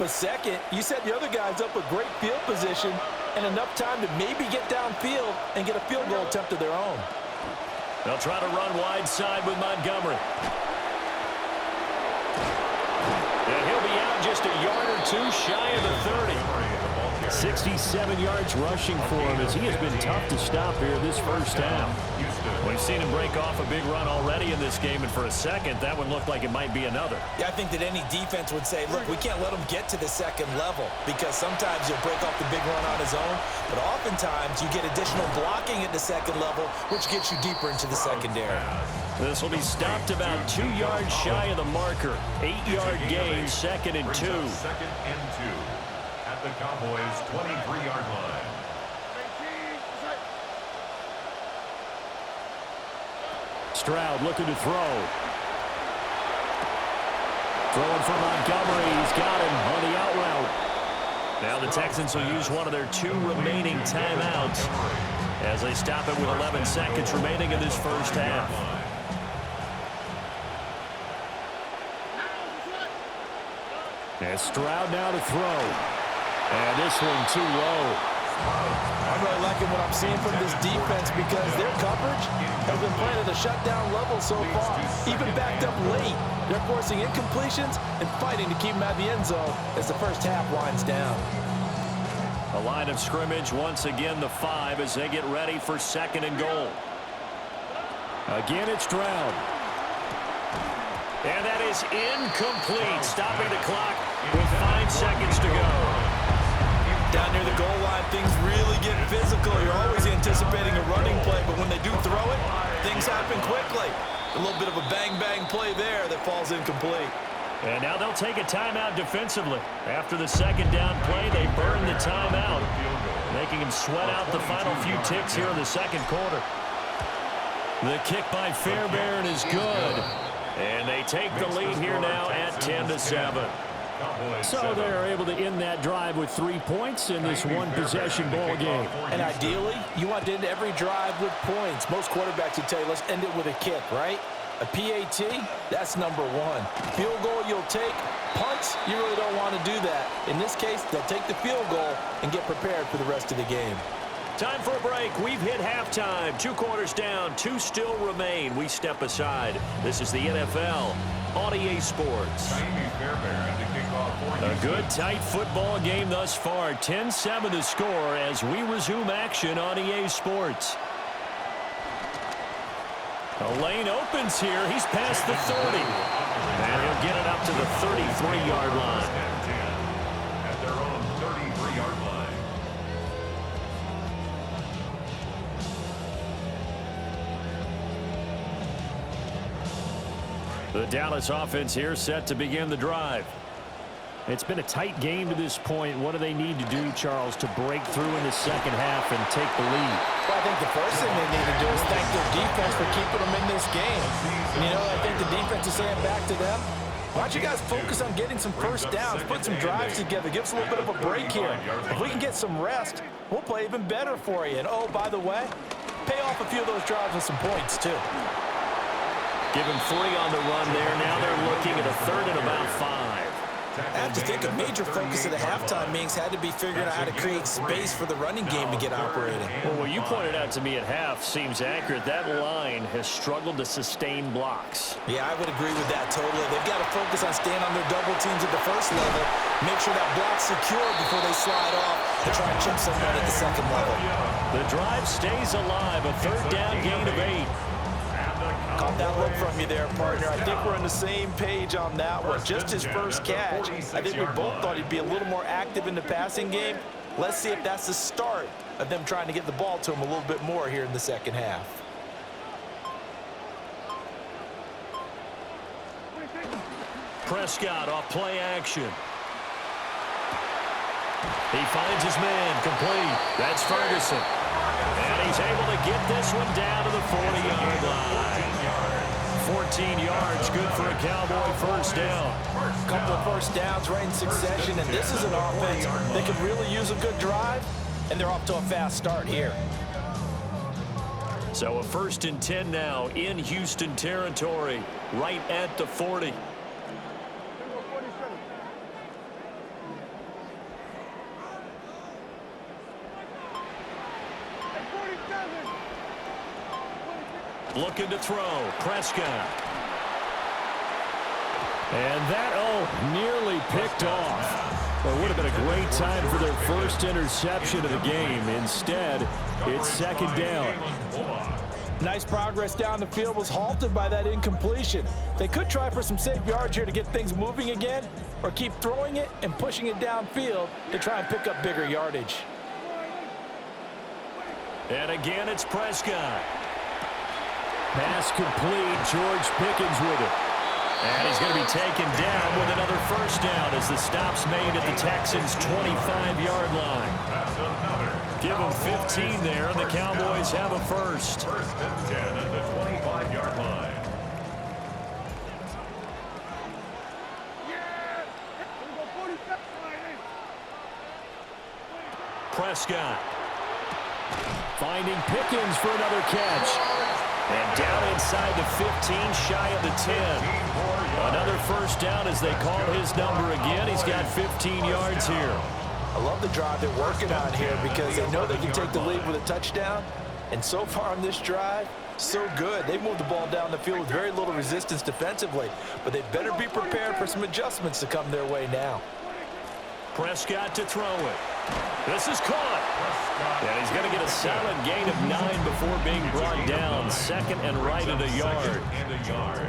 A second, you set the other guys up with great field position and enough time to maybe get downfield and get a field goal attempt of their own. They'll try to run wide side with Montgomery. And he'll be out just a yard or two shy of the 30. 67 yards rushing for him as he has been tough to stop here this first half. We've seen him break off a big run already in this game, and for a second, that one looked like it might be another. Yeah, I think that any defense would say, look, we can't let him get to the second level because sometimes he'll break off the big run on his own, but oftentimes you get additional blocking at the second level, which gets you deeper into the secondary. This will be stopped about 2 yards shy of the marker. 8-yard gain, 2nd and 2. 2nd and 2 at the Cowboys' 23-yard line. Stroud looking to throw. Throwing for Montgomery. He's got him on the out route. Now the Texans will use one of their 2 remaining timeouts as they stop it with 11 seconds remaining in this first half. And Stroud now to throw. And this one too low. I'm really liking what I'm seeing from this defense because their coverage has been playing at a shutdown level so far. Even backed up late, they're forcing incompletions and fighting to keep them out of the end zone as the first half winds down. A line of scrimmage, once again the 5 as they get ready for 2nd and goal. Again, it's Stroud. And that is incomplete, stopping the clock with 5 seconds to go. Down near the goal line, things really get physical. You're always anticipating a running play, but when they do throw it, things happen quickly. A little bit of a bang-bang play there that falls incomplete. And now they'll take a timeout defensively. After the 2nd down play, they burn the timeout, making him sweat out the final few ticks here in the 2nd quarter. The kick by Fairbairn is good. And they take the lead here now at 10-7. So they're able to end that drive with 3 points in this one-possession ball game. And ideally, you want to end every drive with points. Most quarterbacks would tell you, let's end it with a kick, right? A PAT, that's number 1. Field goal, you'll take. Punts, you really don't want to do that. In this case, they'll take the field goal and get prepared for the rest of the game. Time for a break. We've hit halftime. 2 quarters down. 2 still remain. We step aside. This is the NFL on EA Sports. A good, tight football game thus far. 10-7 to score as we resume action on EA Sports. The lane opens here. He's past the 30. And he'll get it up to the 33-yard line. At their own 33-yard line. The Dallas offense here set to begin the drive. It's been a tight game to this point. What do they need to do, Charles, to break through in the 2nd half and take the lead? Well, I think the first thing they need to do is thank their defense for keeping them in this game. And, you know, I think the defense is saying back to them, why don't you guys focus on getting some first downs, put some drives together, give us a little bit of a break here. If we can get some rest, we'll play even better for you. And, oh, by the way, pay off a few of those drives with some points, too. Give him 3 on the run there. Now they're looking at a 3rd and about 5. I have to think a major focus of the halftime meetings had to be figuring out how to create space for the running game to get operating. Well, what you pointed out to me at half seems accurate. That line has struggled to sustain blocks. Yeah, I would agree with that totally. They've got to focus on staying on their double teams at the first level, make sure that block's secure before they slide off and try and chip someone at the 2nd level. The drive stays alive. A 3rd down gain of 8. Caught that look from you there, partner. I think we're on the same page on that one. Just his first catch. I think we both thought he'd be a little more active in the passing game. Let's see if that's the start of them trying to get the ball to him a little bit more here in the 2nd half. Prescott off play action. He finds his man complete. That's Ferguson. And he's able to get this one down to the 40-yard line. 14 yards, good for a Cowboy first down. A couple of first downs right in succession, and this is an offense that could really use a good drive, and they're off to a fast start here. So a 1st and 10 now in Houston territory, right at the 40. Looking to throw. Prescott. And that, nearly picked off. Well, it would have been a great time for their first interception of the game. Instead, it's second down. Nice progress down the field was halted by that incompletion. They could try for some safe yards here to get things moving again, or keep throwing it and pushing it downfield to try and pick up bigger yardage. And again, it's Prescott. Pass complete. George Pickens with it. And he's going to be taken down with another first down as the stop's made at the Texans' 25-yard line. Give them 15 there, and the Cowboys have a first. First and 10 at the 25-yard line. Prescott finding Pickens for another catch. And down inside the 15, shy of the 10. Another first down as they call his number again. He's got 15 yards here. I love the drive they're working on here because they know they can take the lead with a touchdown. And so far on this drive, so good. They moved the ball down the field with very little resistance defensively. But they better be prepared for some adjustments to come their way now. Prescott to throw it. This is caught. And he's going to get a solid gain of 9 before being brought down. Second and right at a yard.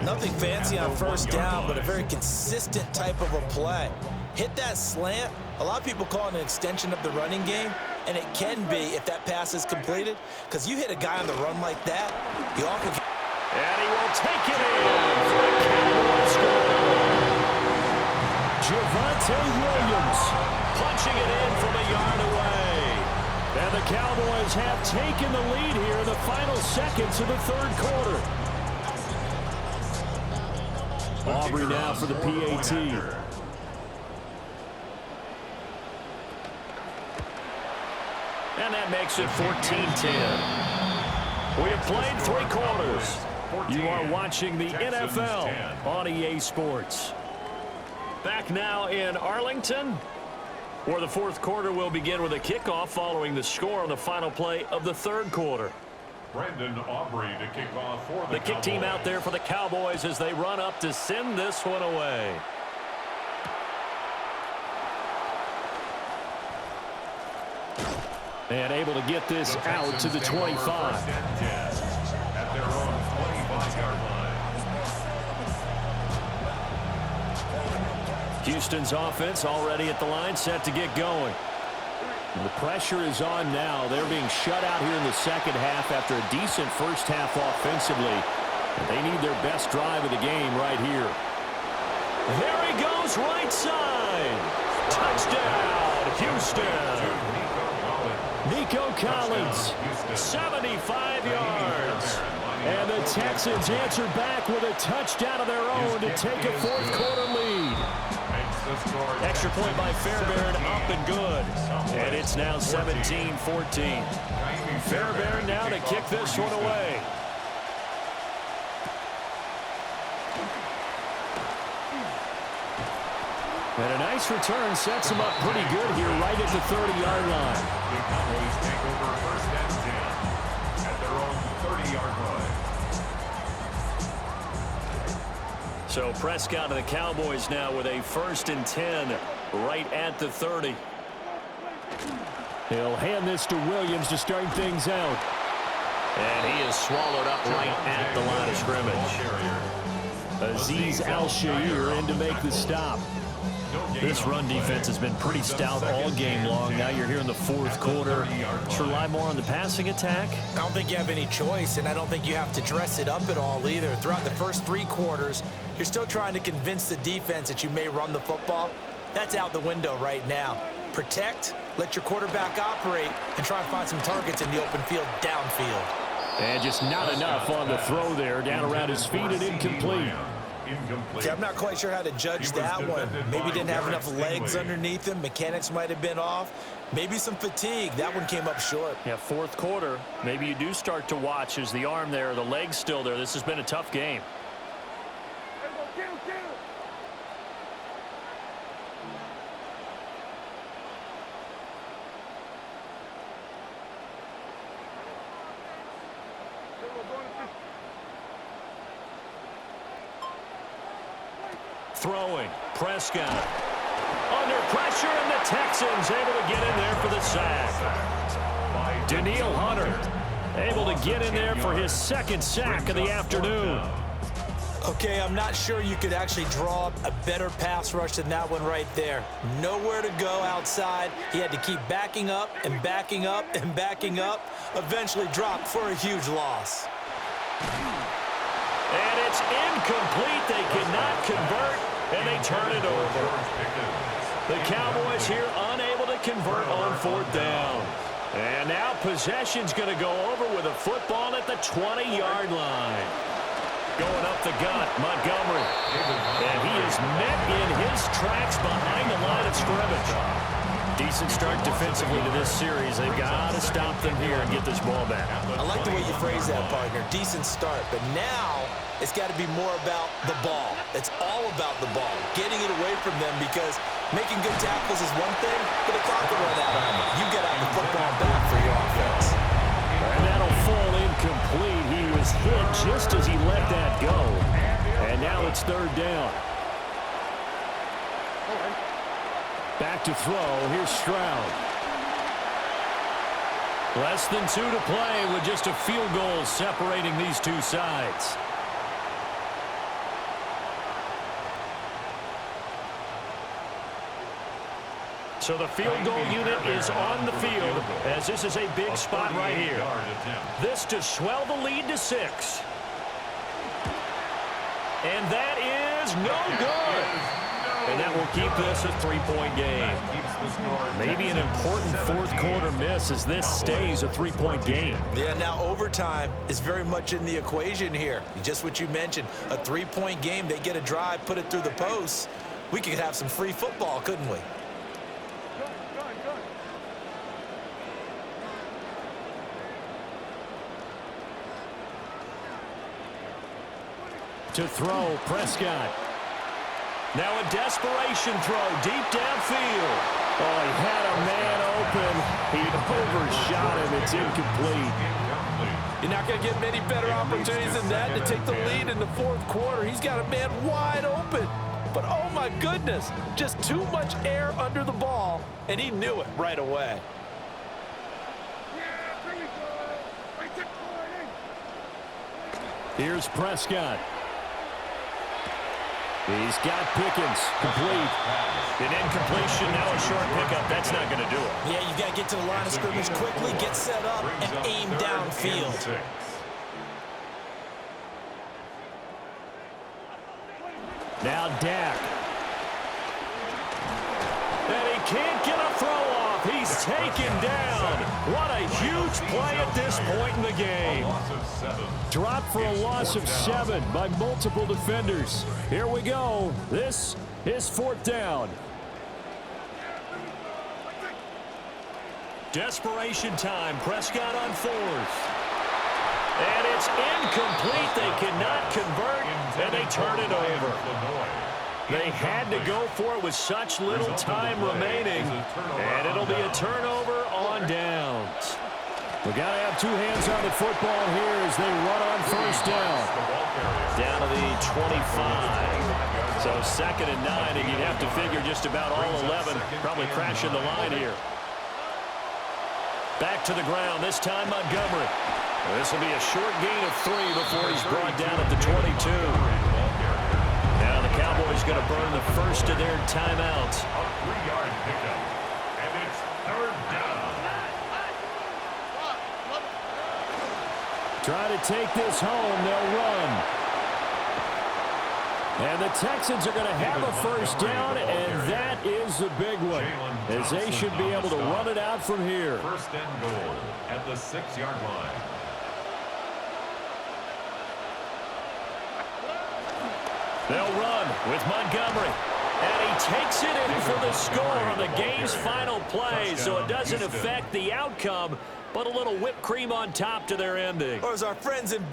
Nothing fancy on first down, but a very consistent type of a play. Hit that slant. A lot of people call it an extension of the running game, and it can be if that pass is completed, because you hit a guy on the run like that, you often can. And he will take it in for the Cowboys score. Javonte Williams punching it in from a yard away. And the Cowboys have taken the lead here in the final seconds of the third quarter. Aubrey now for the PAT. And that makes it 14-10. We have played 3 quarters. You are watching the NFL on EA Sports. Back now in Arlington, where the fourth quarter will begin with a kickoff following the score on the final play of the third quarter. Brandon Aubrey to kick off for the kick team out there for the Cowboys as they run up to send this one away. And able to get this out to the 25. At their own 25-yard line. Houston's offense already at the line, set to get going. And the pressure is on now. They're being shut out here in the second half after a decent first half offensively. And they need their best drive of the game right here. There he goes, right side. Touchdown, Houston. Nico Collins, 75 yards. And the Texans answer back with a touchdown of their own to take a fourth quarter lead. Extra point by Fairbairn, up and good. And it's now 17-14. Fairbairn now to kick this one away. And a nice return sets him up pretty good here right at the 30-yard line. The Cowboys take over first and 10 at their own 30-yard line. So Prescott and the Cowboys now with a first and 10 right at the 30. He'll hand this to Williams to start things out. And he is swallowed up right at the line of scrimmage. Azeez Al-Shaair in to make the stop. This run defense has been pretty stout all game long. Now you're here in the fourth quarter. To rely more on the passing attack? I don't think you have any choice, and I don't think you have to dress it up at all either. Throughout the first 3 quarters, you're still trying to convince the defense that you may run the football. That's out the window right now. Protect, let your quarterback operate, and try and find some targets in the open field downfield. And just not enough on the throw there. Down around his feet and incomplete. See, I'm not quite sure how to judge that one. Maybe didn't have enough legs underneath him. Mechanics might have been off. Maybe some fatigue. That one came up short. Yeah, fourth quarter. Maybe you do start to watch as the arm there, the leg's still there. This has been a tough game. throwing. Prescott. Under pressure, and the Texans able to get in there for the sack. Danielle Hunter able to get in there for his second sack of the afternoon. Okay, I'm not sure you could actually draw up a better pass rush than that one right there. Nowhere to go outside. He had to keep backing up and backing up and backing up. Eventually dropped for a huge loss. And it's incomplete. They cannot convert, and they turn it over. The Cowboys here unable to convert on fourth down. And now possession's going to go over with a football at the 20-yard line. Going up the gut, Montgomery. And he is met in his tracks behind the line of scrimmage. Decent start defensively to this series. They've got to stop them here and get this ball back. I like the way you phrase that, partner. Decent start. But now it's got to be more about the ball. It's all about the ball. Getting it away from them, because making good tackles is one thing, but the clock will run out on you. You get out the football back for your offense. And that'll fall incomplete. He was hit just as he let that go. And now it's third down. Back to throw. Here's Stroud. Less than 2 to play with just a field goal separating these two sides. So the field goal unit is on the field, as this is a big spot right here. This to swell the lead to 6. And that is no good. And that will keep this a 3-point game. Maybe an important fourth quarter miss as this stays a 3-point game. Yeah, now overtime is very much in the equation here. Just what you mentioned, a 3-point game. They get a drive, put it through the posts. We could have some free football, couldn't we? To throw, Prescott. Now a desperation throw deep downfield. Oh, he had a man open. He overshot him. It's incomplete. You're not going to get many better opportunities than that to take the lead in the fourth quarter. He's got a man wide open. But, oh, my goodness, just too much air under the ball, and he knew it right away. Here's Prescott. He's got Pickens, complete. An incompletion, now a short pickup. That's not going to do it. Yeah, you've got to get to the line of scrimmage quickly, get set up, and aim downfield. Now Dak. And he can't get a throw off. He's taken down. What a huge play at this point in the game. Dropped for a loss of 7 by multiple defenders. Here we go. This is fourth down. Desperation time. Prescott on fourth. And it's incomplete. They cannot convert, and they turn it over. They had to go for it with such little time remaining, and it'll be a turnover on downs. We've got to have two hands on the football here as they run on first down. Down to the 25. So 2nd and 9, and you'd have to figure just about all 11 probably crashing the line here. Back to the ground, this time Montgomery. This will be a short gain of 3 before he's brought down at the 22. Now the Cowboys going to burn the first of their timeouts. A 3-yard pickup, and it's third down. Try to take this home, they'll run. And the Texans are going to have a first down, and that is the big one, as they should be able to run it out from here. First and goal at the 6-yard line. They'll run with Montgomery. And he takes it in for the score on the game's final play, so it doesn't affect the outcome, but a little whipped cream on top to their ending. Or as our friends in